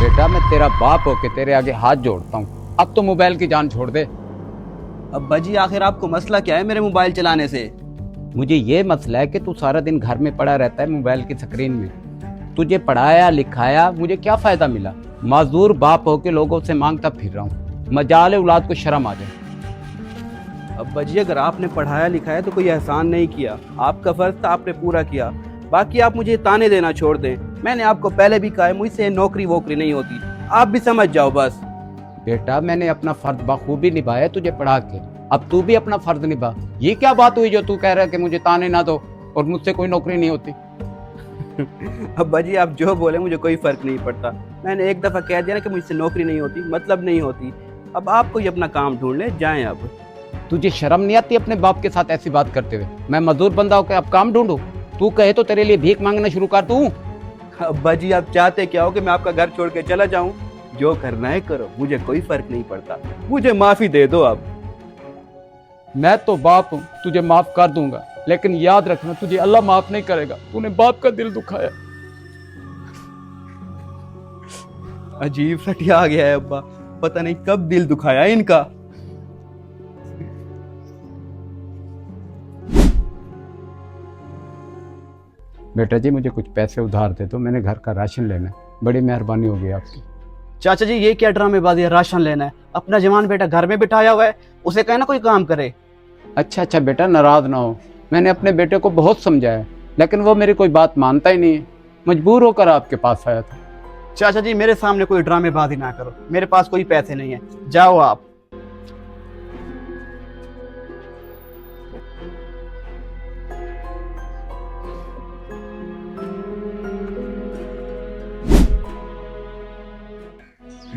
बेटा मैं तेरा बाप होके तेरे आगे हाथ जोड़ता हूँ, अब तो मोबाइल की जान छोड़ दे। अब्बा जी आखिर आपको मसला क्या है मेरे मोबाइल चलाने से? मुझे ये मसला है कि तू सारा दिन घर में पड़ा रहता है मोबाइल की स्क्रीन में। तुझे पढ़ाया लिखाया, मुझे क्या फायदा मिला? मजदूर बाप होके लोगों से मांगता फिर रहा हूँ। मजाल है औलाद को शर्म आ जाए। अब्बा जी अगर आपने पढ़ाया लिखाया तो कोई एहसान नहीं किया, आपका फर्ज था, आपने पूरा किया। बाकी आप मुझे ताने देना छोड़ दें। मैंने आपको पहले भी कहा है मुझसे नौकरी वोकरी नहीं होती, आप भी समझ जाओ बस। बेटा मैंने अपना फर्ज बखूबी निभाया तुझे पढ़ा के, अब तू भी अपना फर्ज निभा। ये क्या बात हुई जो तू कह रहा है कि मुझे ताने ना दो और मुझसे कोई नौकरी नहीं होती? अब्बा जी आप जो बोले मुझे कोई फर्क नहीं पड़ता। मैंने एक दफा कह दिया ना कि मुझसे नौकरी नहीं होती, मतलब नहीं होती। अब आप कोई अपना काम ढूंढ ले, जाएं अब। तुझे शर्म नहीं आती अपने बाप के साथ ऐसी बात करते हुए? मैं मजदूर बंदा होकर अब काम ढूंढूं? तू कहे तो तेरे लिए भीख मांगना शुरू कर दूं? अब्बा जी आप चाहते क्या हो कि मैं आपका घर छोड़ के चला जाऊं? जो करना है करो, मुझे कोई फर्क नहीं पड़ता। मुझे माफी दे दो अब। मैं तो बाप हूँ, तुझे माफ कर दूंगा, लेकिन याद रखना तुझे अल्लाह माफ नहीं करेगा। तूने बाप का दिल दुखाया। अजीब सटिया आ गया है अब्बा, पता नहीं कब दिल दुखाया इनका। बेटा जी मुझे कुछ पैसे उधार दे दो, मैंने घर का राशन लेना है, बड़ी मेहरबानी होगी आपकी। चाचा जी ये क्या ड्रामेबाजी है? राशन लेना है? अपना जवान बेटा घर में बिठाया हुआ है, उसे कहना कोई काम करे। अच्छा अच्छा बेटा नाराज ना हो, मैंने अपने बेटे को बहुत समझाया लेकिन वो मेरी कोई बात मानता ही नहीं है। मजबूर होकर आपके पास आया था। चाचा जी मेरे सामने कोई ड्रामेबाजी ना करो, मेरे पास कोई पैसे नहीं है, जाओ आप।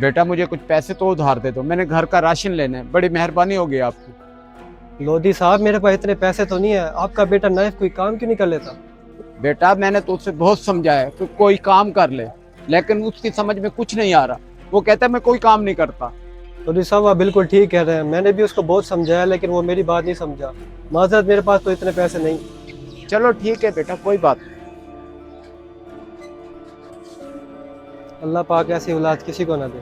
बेटा मुझे कुछ पैसे तो उधार दे दो, मैंने घर का राशन लेना है, बड़ी मेहरबानी होगी आपकी। लोधी साहब मेरे पास इतने पैसे तो नहीं है, आपका बेटा नाइफ कोई काम क्यों नहीं कर लेता? बेटा मैंने तो उसे बहुत समझाया कि कोई काम कर ले, लेकिन उसकी समझ में कुछ नहीं आ रहा। वो कहता है मैं कोई काम नहीं करता। लोधी साहब आप बिल्कुल ठीक कह रहे हैं, मैंने भी उसको बहुत समझाया लेकिन वो मेरी बात नहीं समझा। माजरत मेरे पास तो इतने पैसे नहीं। चलो ठीक है बेटा, कोई बात नहीं। अल्लाह पाक ऐसी औलाद किसी को ना दे।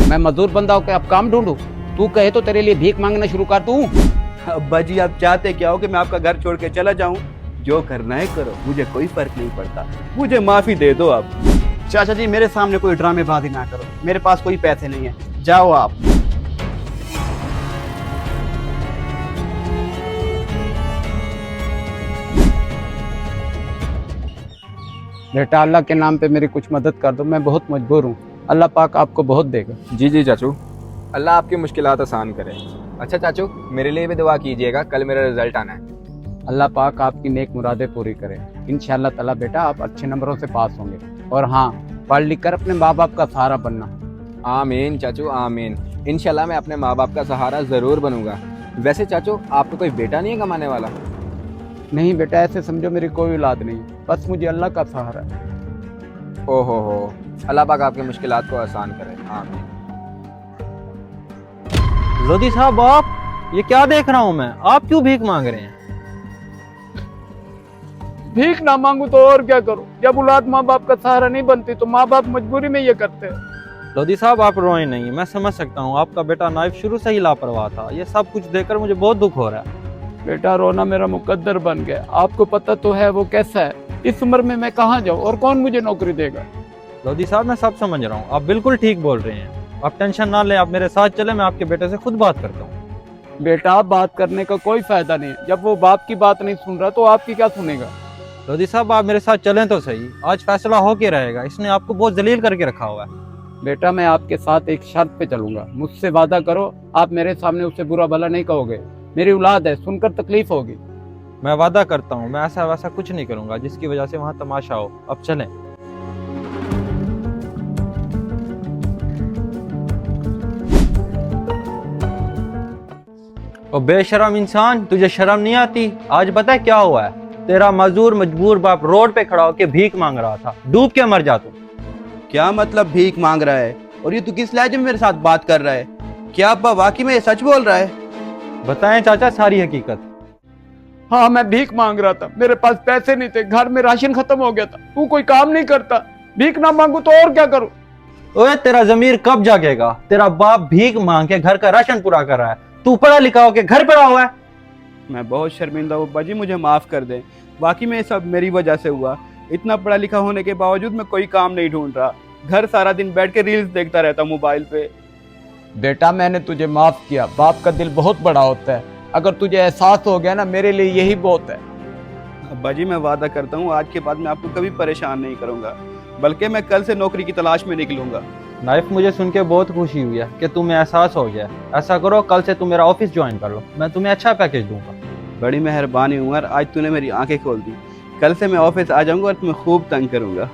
मैं मजदूर बंदा होकर अब काम ढूंढूं? तू कहे तो तेरे लिए भीख मांगना शुरू कर दूं? अब्बा जी आप चाहते क्या हो कि मैं आपका घर छोड़ के चला जाऊं? जो करना है करो, मुझे कोई फर्क नहीं पड़ता। मुझे माफी दे दो अब। चाचा जी मेरे सामने कोई ड्रामेबाजी ना करो, मेरे पास कोई पैसे नहीं है, जाओ आप। बेटा अल्लाह के नाम पे मेरी कुछ मदद कर दो, मैं बहुत मजबूर हूँ। अल्लाह पाक आपको बहुत देगा। जी जी चाचू, अल्लाह आपकी मुश्किलात आसान करे। अच्छा चाचू मेरे लिए भी दुआ कीजिएगा, कल मेरा रिजल्ट आना है। अल्लाह पाक आपकी नेक मुरादें पूरी करे। इंशाअल्लाह ताला बेटा आप अच्छे नंबरों से पास होंगे, और हाँ पढ़ लिख कर अपने माँ बाप का सहारा बनना। आमीन चाचू आमीन, इंशाल्लाह मैं अपने माँ बाप का सहारा ज़रूर बनूंगा। वैसे चाचू आपका कोई बेटा नहीं है कमाने वाला? नहीं बेटा ऐसे समझो मेरी कोई औलाद नहीं, बस मुझे अल्लाह का सहारा है। ओहो हो, अल्लाह पाक आपकी मुश्किलात को आसान करे। आमीन। लोधी साहब आप ये क्या देख रहा हूँ मैं, आप क्यों भीख मांग रहे हैं? भीख ना मांगू तो और क्या करूं? जब औलाद माँ बाप का सहारा नहीं बनती तो माँ बाप मजबूरी में ये करते हैं। लोधी साहब आप रोए नहीं, मैं समझ सकता हूँ आपका बेटा नाइफ शुरू से ही लापरवाह था। ये सब कुछ देखकर मुझे बहुत दुख हो रहा है। बेटा रोना मेरा मुकद्दर बन गया, आपको पता तो है वो कैसा है। इस उम्र में मैं कहाँ जाऊँ और कौन मुझे नौकरी देगा? लोधी साहब मैं सब समझ रहा हूँ, आप बिल्कुल ठीक बोल रहे हैं। आप टेंशन ना लें, आप मेरे साथ चले, मैं आपके बेटे से खुद बात करता हूँ। बेटा बात करने का कोई फायदा नहीं है, जब वो बाप की बात नहीं सुन रहा तो आपकी क्या सुनेगा? लोधी साहब आप मेरे साथ चलें तो सही, आज फैसला हो के रहेगा। इसने आपको बहुत जलील करके रखा हुआ है। बेटा मैं आपके साथ एक शर्त पे चलूंगा, मुझसे वादा करो आप मेरे सामने उसे बुरा भला नहीं कहोगे। मेरी औलाद है, सुनकर तकलीफ होगी। मैं वादा करता हूँ मैं ऐसा वैसा कुछ नहीं करूंगा जिसकी वजह से वहाँ तमाशा हो। अब चलें। ओ बेशरम इंसान, तुझे शर्म नहीं आती? आज पता है क्या हुआ है? तेरा मजदूर मजबूर बाप रोड पे खड़ा होकर भीख मांग रहा था, डूब के मर जा तू। क्या मतलब भीख मांग रहा है? और ये तू किस लहजे में मेरे साथ बात कर रहा है? क्या अब्बा वाकई में ये सच बोल रहा है? बताएं चाचा सारी हकीकत। हाँ, मैं भीख मांग रहा था, मेरे पास पैसे नहीं थे, घर में राशन खत्म हो गया था। तू कोई काम नहीं करता, भीख ना मांगू तो और क्या करूं? ओए तेरा जमीर कब जागेगा? तेरा बाप भीख मांग के घर का राशन पूरा कर रहा है, तू पढ़ा लिखा होके घर पड़ा हुआ है। मैं बहुत शर्मिंदा हूँ अब्बा जी, मुझे माफ़ कर दें। वाकई में ये सब मेरी वजह से हुआ। इतना पढ़ा लिखा होने के बावजूद मैं कोई काम नहीं ढूंढ रहा, घर सारा दिन बैठ के रील्स देखता रहता मोबाइल पे। बेटा, मैंने तुझे माफ किया। बाप का दिल बहुत बड़ा होता है। अगर तुझे एहसास हो गया ना, मेरे लिए यही बहुत है। अब्बा जी, मैं वादा करता हूँ आज के बाद मैं आपको कभी परेशान नहीं करूँगा, बल्कि मैं कल से नौकरी की तलाश में निकलूंगा। नाइफ, मुझे सुन के बहुत खुशी हुई है कि तुम्हें एहसास हो गया। ऐसा करो, कल से तुम मेरा ऑफिस ज्वाइन कर लो, मैं तुम्हें अच्छा पैकेज दूंगा। बड़ी मेहरबानी उमर, आज तूने मेरी आंखें खोल दी। कल से मैं ऑफिस आ जाऊंगा और तुम्हें खूब तंग करूंगा।